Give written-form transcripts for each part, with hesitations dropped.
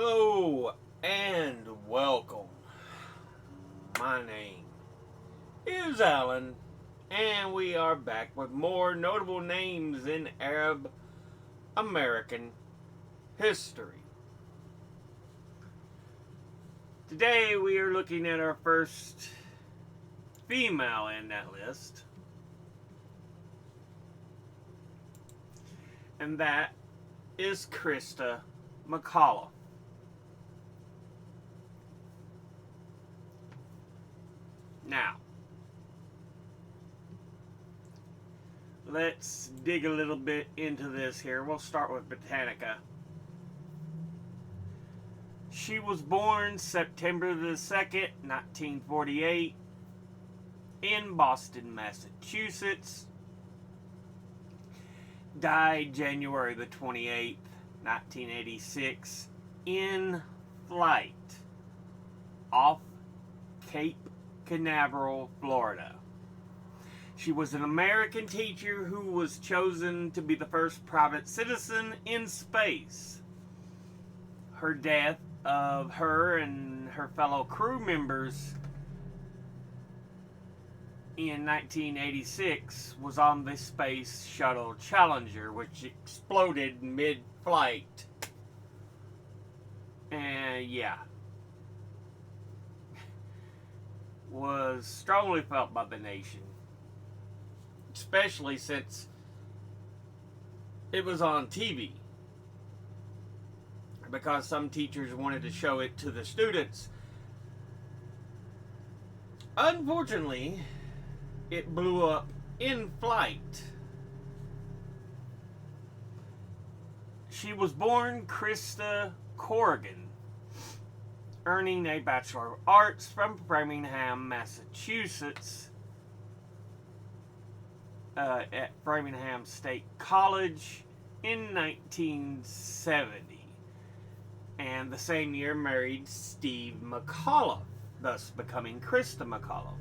Hello and welcome. My name is Alan, and we are back with more notable names in Arab American history. Today we are looking at our first female in that list, and that is Christa McAuliffe. Now, let's dig a little bit into this here. We'll start with Britannica. She was born September the 2nd, 1948, in Boston, Massachusetts. Died January the 28th, 1986, in flight off Cape Canaveral, Florida. She was an American teacher who was chosen to be the first private citizen in space. Her death of her and her fellow crew members in 1986 was on the Space Shuttle Challenger, which exploded mid-flight. And was strongly felt by the nation, especially since it was on TV, because some teachers wanted to show it to the students. Unfortunately, it blew up in flight. She was born Christa Corrigan, earning a Bachelor of Arts from Framingham, Massachusetts, at Framingham State College in 1970. And the same year married Steve McAuliffe, thus becoming Christa McAuliffe.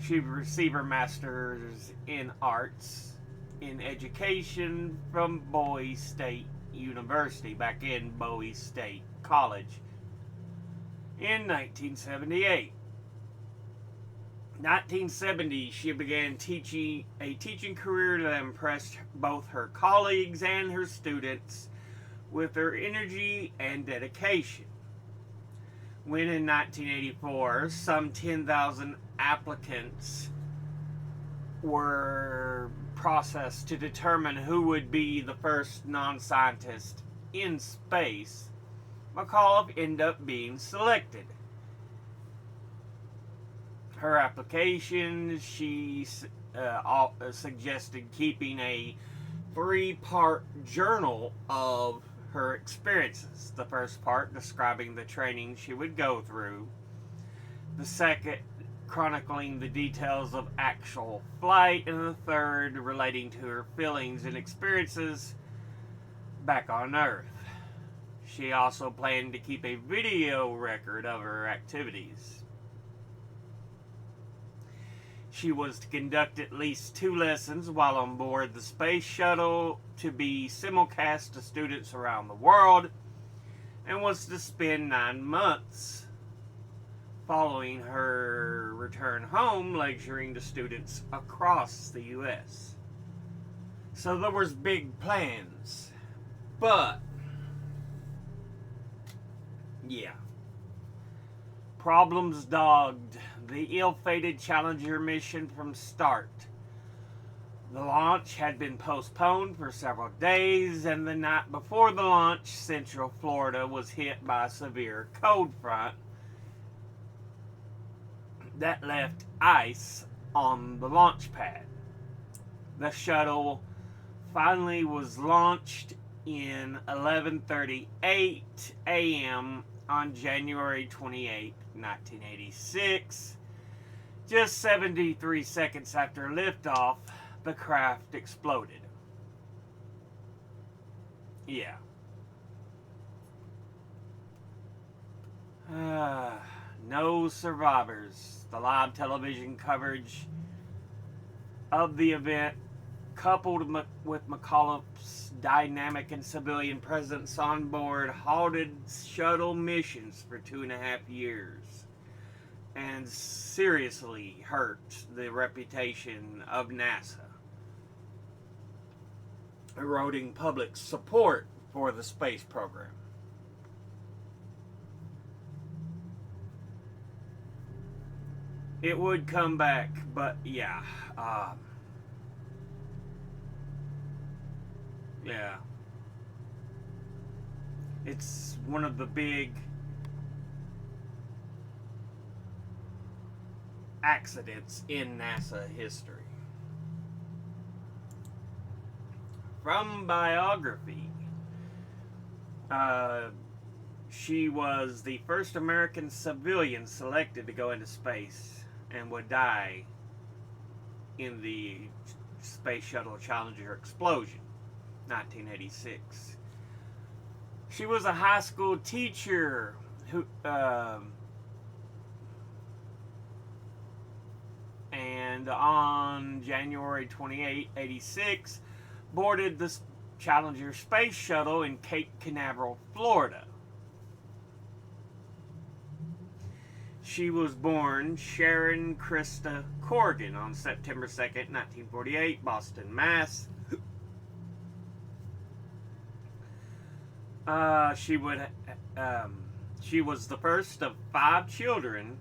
She received her Master's in Arts in Education from Bowie State University, back in Bowie State College, in 1978. 1970, she began a teaching career that impressed both her colleagues and her students with her energy and dedication. When in 1984, some 10,000 applicants were processed to determine who would be the first non-scientist in space, McAuliffe ended up being selected. Her application, she suggested keeping a 3-part journal of her experiences. The first part describing the training she would go through. The second chronicling the details of actual flight. And the third relating to her feelings and experiences back on Earth. She also planned to keep a video record of her activities. She was to conduct at least 2 lessons while on board the space shuttle to be simulcast to students around the world, and was to spend 9 months following her return home lecturing to students across the U.S. So there was big plans, but problems dogged the ill-fated Challenger mission from start. The launch had been postponed for several days, and the night before the launch, Central Florida was hit by a severe cold front that left ice on the launch pad. The shuttle finally was launched in 11:38 a.m. on January 28, 1986. Just 73 seconds after liftoff, the craft exploded. No survivors. The live television coverage of the event coupled with McAuliffe's dynamic and civilian presence on board, halted shuttle missions for 2.5 years and seriously hurt the reputation of NASA, eroding public support for the space program. It would come back, but yeah. Yeah. It's one of the big accidents in NASA history. From biography, she was the first American civilian selected to go into space and would die in the Space Shuttle Challenger explosion, 1986. She was a high school teacher who, and on January 28, 86, boarded the Challenger Space Shuttle in Cape Canaveral, Florida. She was born Sharon Christa Corrigan on September 2nd, 1948, Boston, Mass. She was the first of 5 children,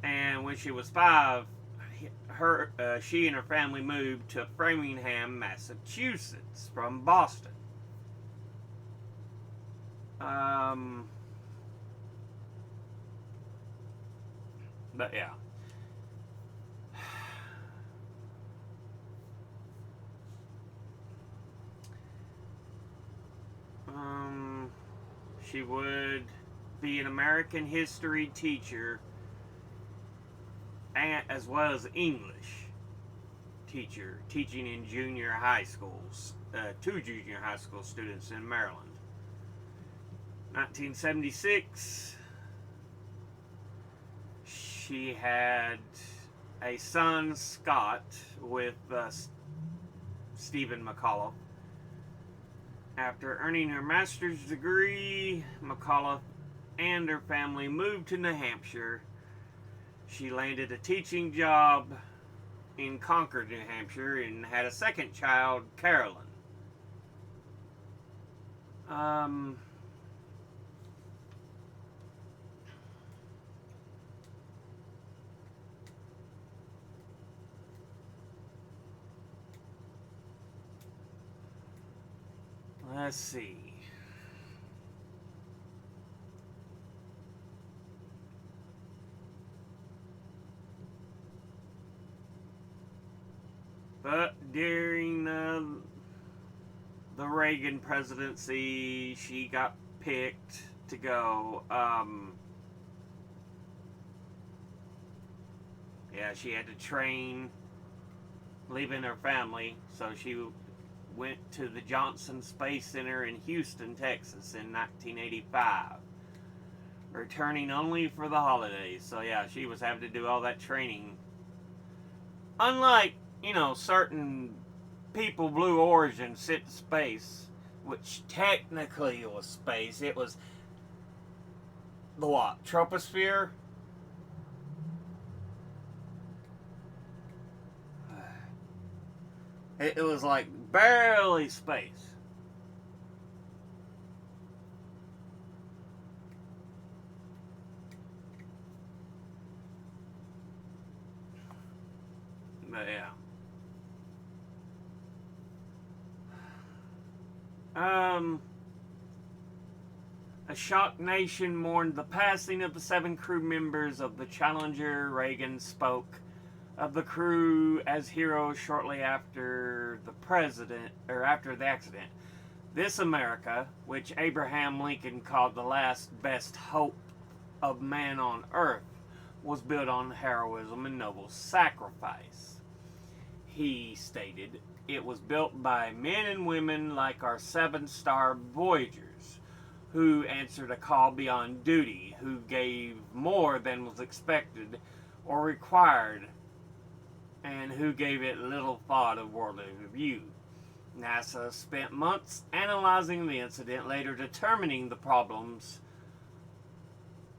and when she was 5, she and her family moved to Framingham, Massachusetts, from Boston. But yeah. She would be an American history teacher, and as well as English teacher, teaching in junior high schools, 2 junior high school students in Maryland. 1976, she had a son, Scott, with Stephen McAuliffe. After earning her master's degree, McAuliffe and her family moved to New Hampshire. She landed a teaching job in Concord, New Hampshire, and had a second child, Carolyn. Let's see. But during the Reagan presidency, she got picked to go. Yeah, she had to train, leaving her family, so she went to the Johnson Space Center in Houston, Texas in 1985, returning only for the holidays. So yeah, she was having to do all that training. Unlike, certain people, Blue Origin sent to space, which technically was space. It was the what? Troposphere? It was like barely space. But yeah. A shocked nation mourned the passing of the 7 crew members of the Challenger. Reagan spoke of the crew as heroes shortly after after the accident. This America, which Abraham Lincoln called the last best hope of man on earth, was built on heroism and noble sacrifice. He stated, it was built by men and women like our 7-star Voyagers, who answered a call beyond duty, who gave more than was expected or required and who gave it little thought of worldly review. NASA spent months analyzing the incident, later determining the problems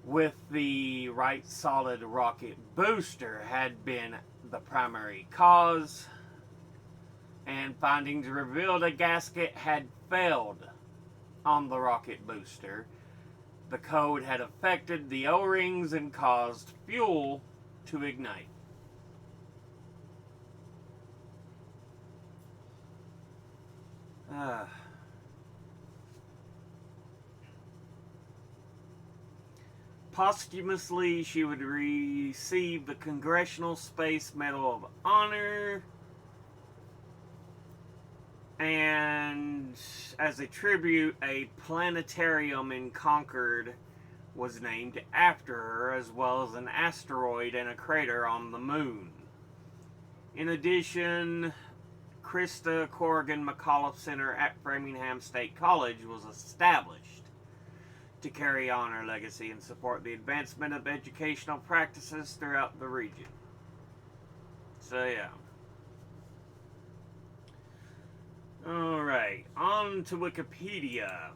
with the right solid rocket booster had been the primary cause, and findings revealed a gasket had failed on the rocket booster. The code had affected the O-rings and caused fuel to ignite. Posthumously, she would receive the Congressional Space Medal of Honor, and as a tribute, a planetarium in Concord was named after her, as well as an asteroid and a crater on the moon. In addition, Christa McAuliffe Center at Framingham State College was established to carry on her legacy and support the advancement of educational practices throughout the region. So yeah. Alright, on to Wikipedia.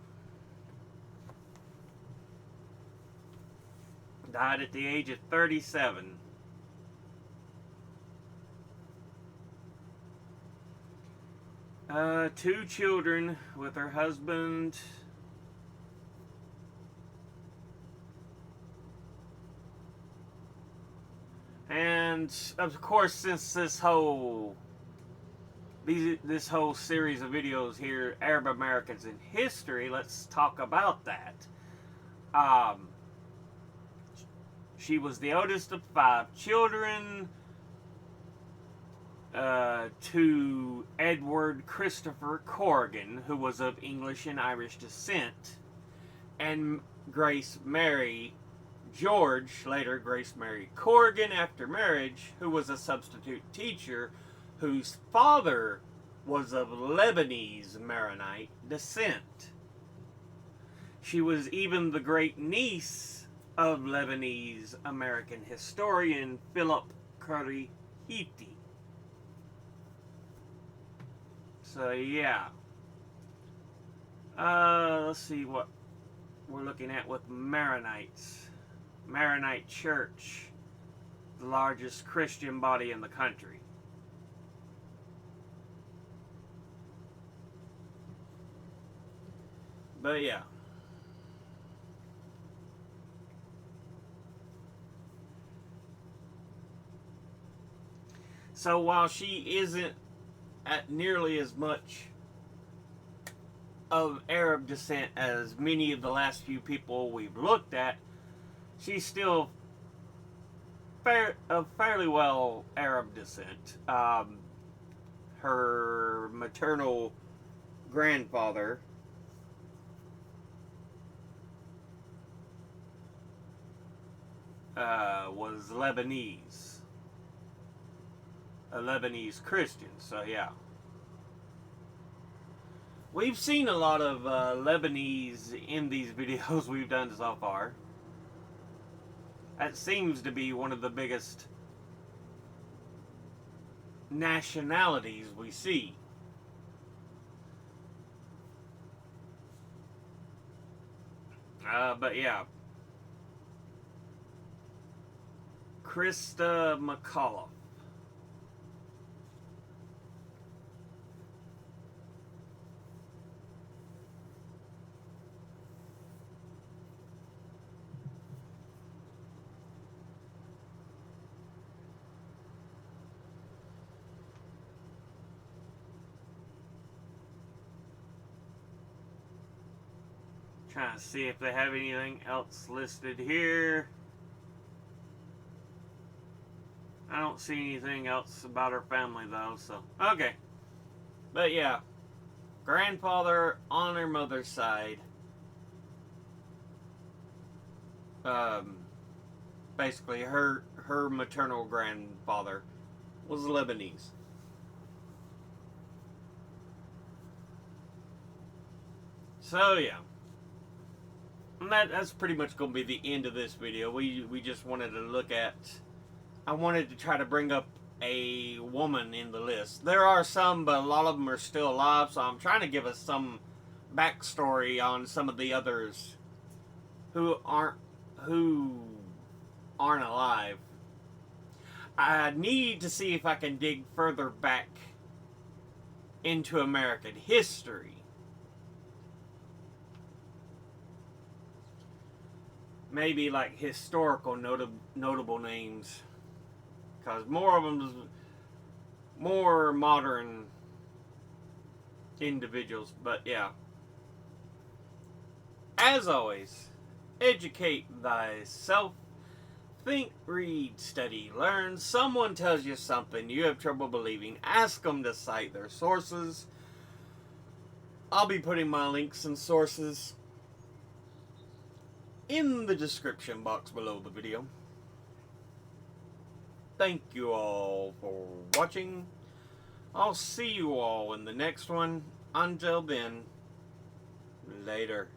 Died at the age of 37. Two children with her husband. And of course, since this whole series of videos here, Arab Americans in History, let's talk about that. She was the oldest of 5 children to Edward Christopher Corrigan, who was of English and Irish descent, and Grace Mary George, later Grace Mary Corrigan, after marriage, who was a substitute teacher, whose father was of Lebanese Maronite descent. She was even the great niece of Lebanese American historian Philip Kurihiti. So yeah. Let's see what we're looking at with Maronites. Maronite Church, the largest Christian body in the country. But yeah. So while she isn't at nearly as much of Arab descent as many of the last few people we've looked at, she's still of fairly well Arab descent. Her maternal grandfather was Lebanese. A Lebanese Christian, so yeah. We've seen a lot of Lebanese in these videos we've done so far. That seems to be one of the biggest nationalities we see. But yeah. Christa McAuliffe. Trying to see if they have anything else listed here. I don't see anything else about her family though, so okay. But yeah, grandfather on her mother's side. Basically her maternal grandfather was Lebanese. So yeah. And that's pretty much going to be the end of this video. We just wanted to look at... I wanted to try to bring up a woman in the list. There are some, but a lot of them are still alive, so I'm trying to give us some backstory on some of the others who aren't alive. I need to see if I can dig further back into American history. Maybe like historical notable names, because more of them is more modern individuals. But yeah, as always, educate thyself. Think, read, study, learn. Someone tells you something you have trouble believing, ask them to cite their sources. I'll be putting my links and sources in the description box below the video. Thank you all for watching. I'll see you all in the next one. Until then, later.